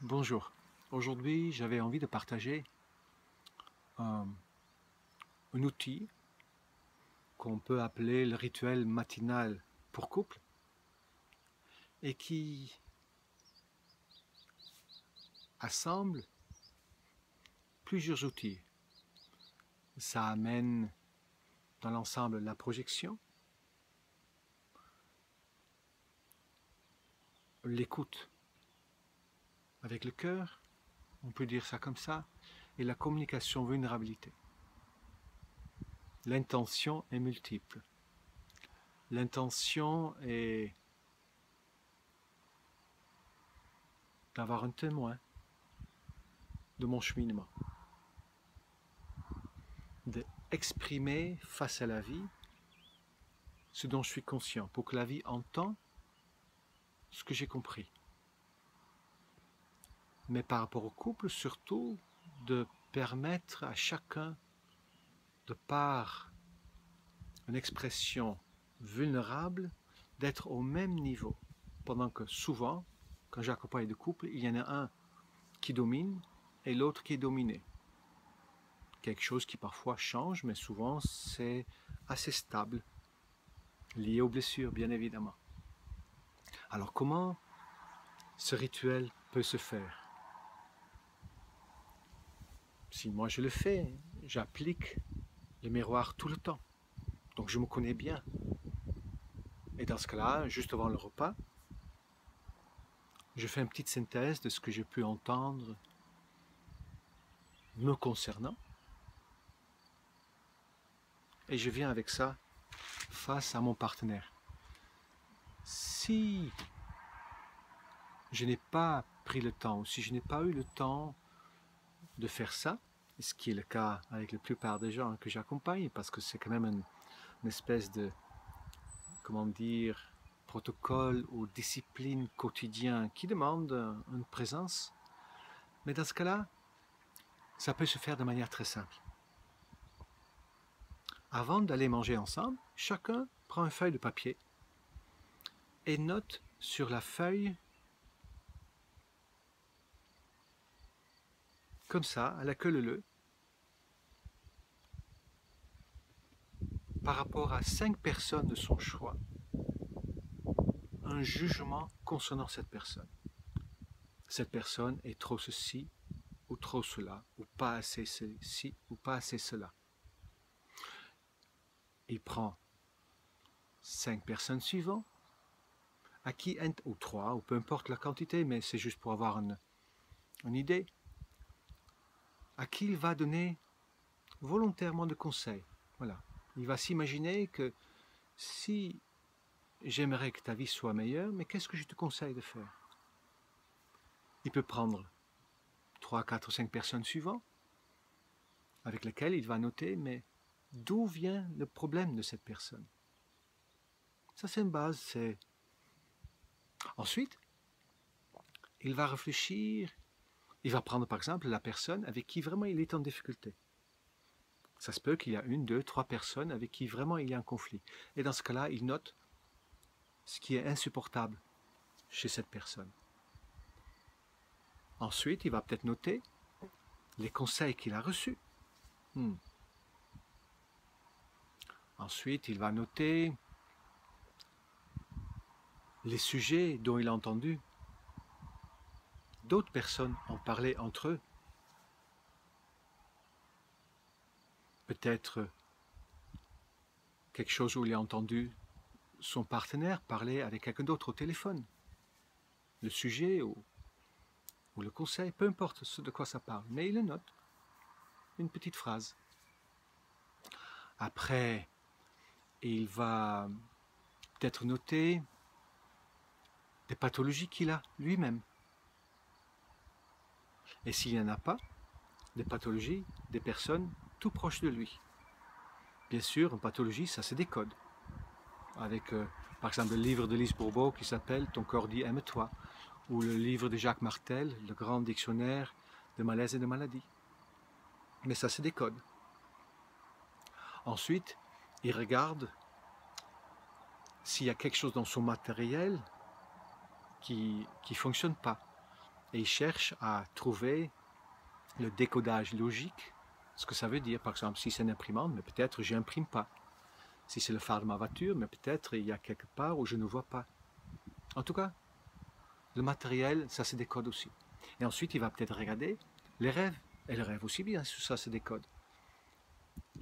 Bonjour. Aujourd'hui, j'avais envie de partager un, un outil qu'on peut appeler le rituel matinal pour couple et qui assemble plusieurs outils. Ça amène dans l'ensemble la projection, l'écoute avec le cœur, on peut dire ça comme ça, et la communication vulnérabilité. L'intention est multiple. L'intention est d'avoir un témoin de mon cheminement, d'exprimer face à la vie ce dont je suis conscient, pour que la vie entende ce que j'ai compris. Mais par rapport au couple, surtout, de permettre à chacun, de par une expression vulnérable, d'être au même niveau. Pendant que souvent, quand j'accompagne de couples, il y en a un qui domine et l'autre qui est dominé. Quelque chose qui parfois change, mais souvent c'est assez stable, lié aux blessures, bien évidemment. Alors comment ce rituel peut se faire? Si moi je le fais, j'applique le miroir tout le temps. Donc je me connais bien. Et dans ce cas-là, juste avant le repas, je fais une petite synthèse de ce que j'ai pu entendre me concernant. Et je viens avec ça face à mon partenaire. Si je n'ai pas pris le temps, ou si je n'ai pas eu le temps de faire ça, ce qui est le cas avec la plupart des gens que j'accompagne, parce que c'est quand même une espèce de, comment dire, protocole ou discipline quotidien qui demande une présence. Mais dans ce cas-là, ça peut se faire de manière très simple. Avant d'aller manger ensemble, chacun prend une feuille de papier et note sur la feuille, comme ça, à la queue leu-leu, par rapport à 5 personnes de son choix, un jugement concernant cette personne. Cette personne est trop ceci, ou trop cela, ou pas assez ceci, ou pas assez cela. Il prend 5 personnes suivantes, à qui, ou 3, ou peu importe la quantité, mais c'est juste pour avoir une idée, à qui il va donner volontairement de conseils. Voilà. Il va s'imaginer que si j'aimerais que ta vie soit meilleure, mais qu'est-ce que je te conseille de faire? Il peut prendre 3, 4, 5 personnes suivantes, avec lesquelles il va noter, mais d'où vient le problème de cette personne? Ça, c'est une base. Ensuite, il va réfléchir, il va prendre par exemple la personne avec qui vraiment il est en difficulté. Ça se peut qu'il y a 1, 2, 3 personnes avec qui vraiment il y a un conflit. Et dans ce cas-là, il note ce qui est insupportable chez cette personne. Ensuite, il va peut-être noter les conseils qu'il a reçus. Ensuite, il va noter les sujets dont il a entendu d'autres personnes en parler entre eux. Peut-être quelque chose où il a entendu son partenaire parler avec quelqu'un d'autre au téléphone. Le sujet ou le conseil, peu importe ce de quoi ça parle, mais il le note. Une petite phrase. Après, il va peut-être noter des pathologies qu'il a lui-même. Et s'il n'y en a pas, des pathologies des personnes tout proches de lui. Bien sûr, une pathologie, ça se décode. Avec, par exemple, le livre de Lise Bourbeau qui s'appelle « Ton corps dit aime-toi » ou le livre de Jacques Martel, le grand dictionnaire de malaise et de maladie. Mais ça se décode. Ensuite, il regarde s'il y a quelque chose dans son matériel qui ne fonctionne pas. et il cherche à trouver le décodage logique, ce que ça veut dire. Par exemple, si c'est une imprimante, mais peut-être je n'imprime pas. Si c'est le phare de ma voiture, mais peut-être il y a quelque part où je ne vois pas. En tout cas, le matériel, ça se décode aussi. Et ensuite, il va peut-être regarder les rêves. Et le rêve aussi, bien sûr, ça se décode.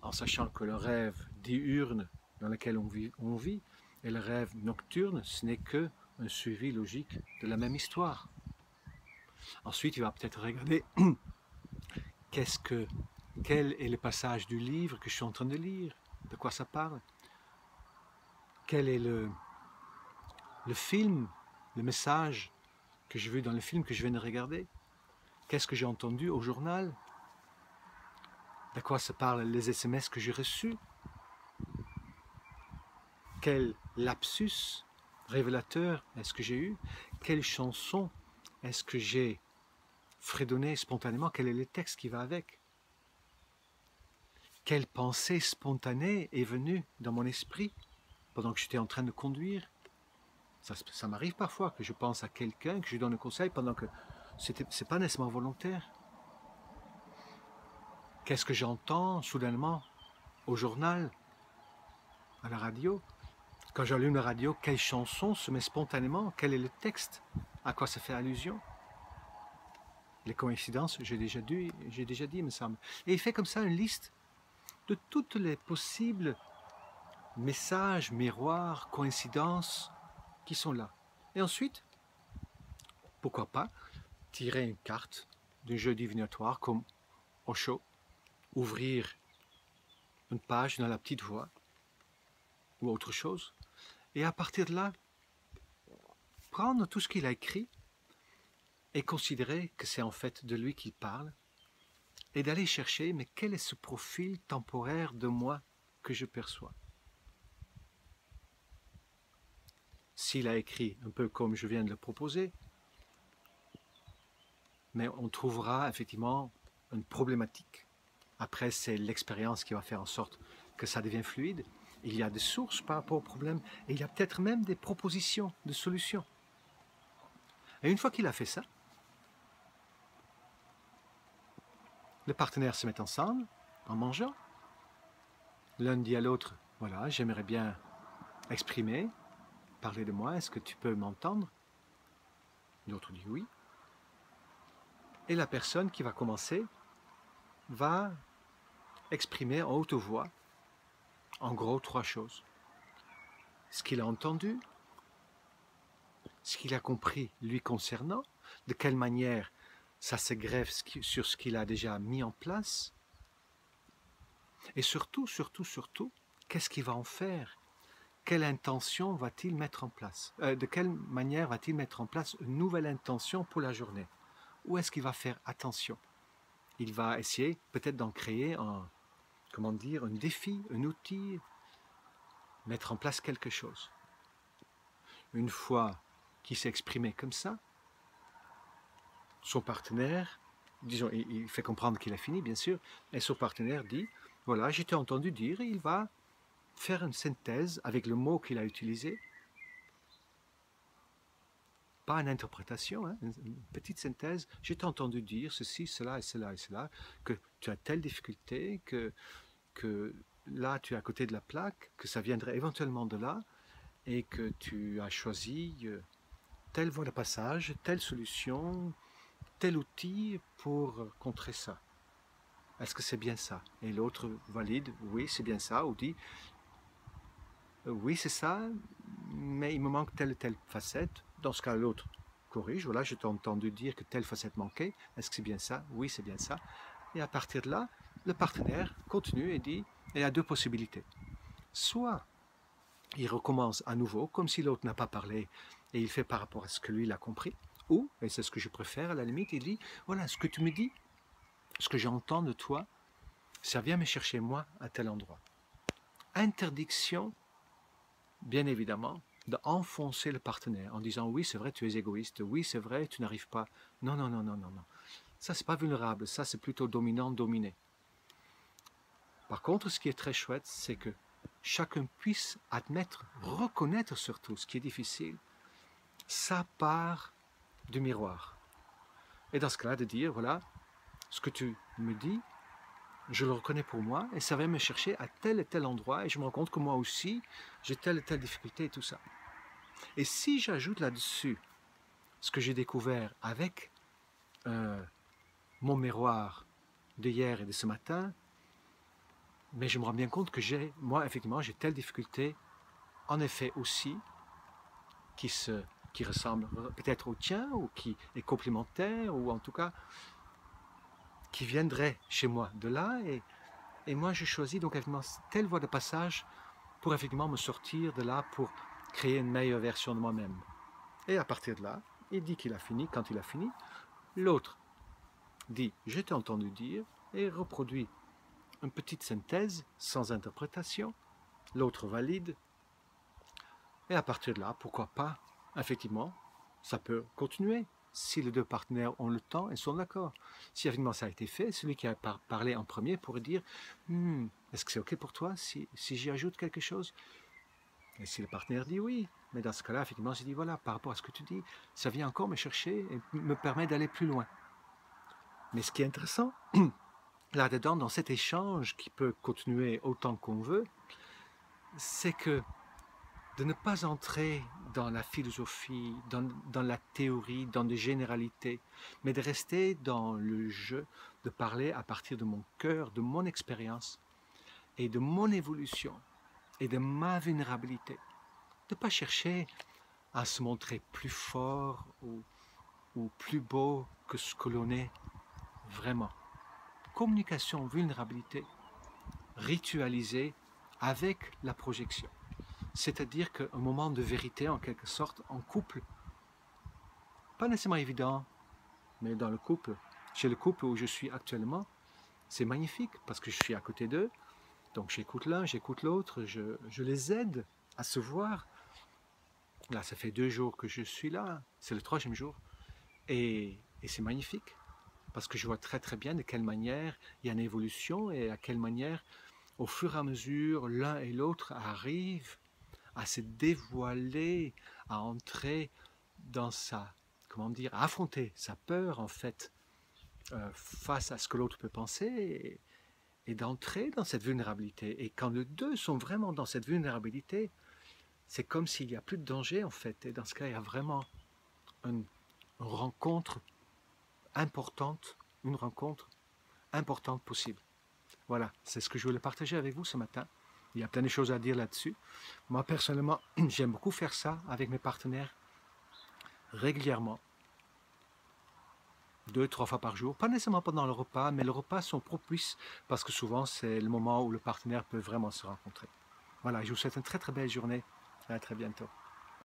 En sachant que le rêve diurne dans lequel on vit et le rêve nocturne, ce n'est que un suivi logique de la même histoire. Ensuite, il va peut-être regarder quel est le passage du livre que je suis en train de lire, de quoi ça parle, quel est le film, le message que j'ai vu dans le film que je viens de regarder, qu'est-ce que j'ai entendu au journal, de quoi ça parle les SMS que j'ai reçus, quel lapsus révélateur est-ce que j'ai eu, quelle chanson est-ce que j'ai fredonné spontanément, quel est le texte qui va avec, quelle pensée spontanée est venue dans mon esprit pendant que j'étais en train de conduire. Ça m'arrive parfois que je pense à quelqu'un, que je donne un conseil pendant que c'est pas nécessairement volontaire. Qu'est-ce que j'entends soudainement au journal, à la radio? Quand j'allume la radio, quelle chanson se met spontanément? Quel est le texte? À quoi ça fait allusion? Les coïncidences, j'ai déjà dit, il me semble. Et il fait comme ça une liste de toutes les possibles messages, miroirs, coïncidences qui sont là. Et ensuite, pourquoi pas, tirer une carte d'un jeu divinatoire comme Osho, ouvrir une page dans la petite voix ou autre chose, et à partir de là, prendre tout ce qu'il a écrit et considérer que c'est en fait de lui qu'il parle, et d'aller chercher, mais quel est ce profil temporaire de moi que je perçois? S'il a écrit un peu comme je viens de le proposer, mais on trouvera effectivement une problématique. Après, c'est l'expérience qui va faire en sorte que ça devient fluide. Il y a des sources par rapport au problème et il y a peut-être même des propositions de solutions. Et une fois qu'il a fait ça, les partenaires se mettent ensemble en mangeant. L'un dit à l'autre, voilà, j'aimerais bien exprimer, parler de moi, est-ce que tu peux m'entendre? L'autre dit oui. Et la personne qui va commencer va exprimer en haute voix, en gros, 3 choses. Ce qu'il a entendu, ce qu'il a compris lui concernant, de quelle manière ça se greffe sur ce qu'il a déjà mis en place, et surtout, qu'est-ce qu'il va en faire? Quelle intention va-t-il mettre en place? De quelle manière va-t-il mettre en place une nouvelle intention pour la journée? Où est-ce qu'il va faire attention? Il va essayer peut-être d'en créer un défi, un outil, mettre en place quelque chose. Une fois qu'il s'est exprimé comme ça, son partenaire, disons, il fait comprendre qu'il a fini, bien sûr, et son partenaire dit, voilà, je t'ai entendu dire, et il va faire une synthèse avec le mot qu'il a utilisé, pas une interprétation, hein, une petite synthèse, je t'ai entendu dire ceci, cela et cela et cela, que tu as telle difficulté, que là tu es à côté de la plaque, que ça viendrait éventuellement de là, et que tu as choisi telle voie de passage, telle solution, tel outil pour contrer ça. Est-ce que c'est bien ça? Et l'autre valide, oui, c'est bien ça, ou dit, oui, c'est ça, mais il me manque telle et telle facette. Dans ce cas, l'autre corrige, voilà, je t'ai entendu dire que telle facette manquait, est-ce que c'est bien ça? Oui, c'est bien ça. Et à partir de là, le partenaire continue et dit, il y a 2 possibilités. Soit il recommence à nouveau, comme si l'autre n'a pas parlé, et il fait par rapport à ce que lui il a compris, ou, et c'est ce que je préfère à la limite, il dit, voilà, ce que tu me dis, ce que j'entends de toi, ça vient me chercher moi à tel endroit. Interdiction, bien évidemment, d'enfoncer le partenaire en disant, oui, c'est vrai, tu es égoïste, oui, c'est vrai, tu n'arrives pas. Non, non, non, non, non, non. Ça, c'est pas vulnérable, ça, c'est plutôt dominant-dominé. Par contre, ce qui est très chouette, c'est que chacun puisse admettre, reconnaître surtout, ce qui est difficile, sa part du miroir. Et dans ce cas-là, de dire, voilà, ce que tu me dis, je le reconnais pour moi, et ça va me chercher à tel et tel endroit, et je me rends compte que moi aussi, j'ai telle et telle difficulté et tout ça. Et si j'ajoute là-dessus ce que j'ai découvert avec mon miroir d'hier et de ce matin, mais je me rends bien compte que moi, effectivement, j'ai telle difficulté, en effet aussi, qui ressemble peut-être au tien, ou qui est complémentaire, ou en tout cas, qui viendrait chez moi de là, et moi, je choisis donc effectivement telle voie de passage pour effectivement me sortir de là, pour créer une meilleure version de moi-même. Et à partir de là, il dit qu'il a fini. Quand il a fini, l'autre dit « je t'ai entendu dire » et reproduit une petite synthèse sans interprétation. L'autre valide. Et à partir de là, pourquoi pas, effectivement, ça peut continuer si les deux partenaires ont le temps et sont d'accord. Si effectivement ça a été fait, celui qui a parlé en premier pourrait dire est-ce que c'est OK pour toi si j'y ajoute quelque chose? Et si le partenaire dit oui, mais dans ce cas-là, effectivement, je dis voilà, par rapport à ce que tu dis, ça vient encore me chercher et me permet d'aller plus loin. Mais ce qui est intéressant, là-dedans, dans cet échange qui peut continuer autant qu'on veut, c'est que de ne pas entrer dans la philosophie, dans la théorie, dans des généralités, mais de rester dans le jeu, de parler à partir de mon cœur, de mon expérience et de mon évolution et de ma vulnérabilité. De ne pas chercher à se montrer plus fort ou plus beau que ce que l'on est vraiment. Communication, vulnérabilité, ritualisée avec la projection. C'est-à-dire qu'un moment de vérité, en quelque sorte, en couple, pas nécessairement évident, mais dans le couple, chez le couple où je suis actuellement, c'est magnifique parce que je suis à côté d'eux, donc j'écoute l'un, j'écoute l'autre, je les aide à se voir. Là, ça fait 2 jours que je suis là, c'est le 3e jour, et c'est magnifique parce que je vois très très bien de quelle manière il y a une évolution et à quelle manière, au fur et à mesure, l'un et l'autre arrivent à se dévoiler, à entrer dans sa, comment dire, à affronter sa peur en fait, face à ce que l'autre peut penser, et d'entrer dans cette vulnérabilité. Et quand les deux sont vraiment dans cette vulnérabilité, c'est comme s'il n'y a plus de danger en fait. Et dans ce cas, il y a vraiment une rencontre importante, possible. Voilà, c'est ce que je voulais partager avec vous ce matin. Il y a plein de choses à dire là-dessus. Moi, personnellement, j'aime beaucoup faire ça avec mes partenaires régulièrement. 2-3 fois par jour. Pas nécessairement pendant le repas, mais le repas sont propices parce que souvent, c'est le moment où le partenaire peut vraiment se rencontrer. Voilà, je vous souhaite une très très belle journée. À très bientôt.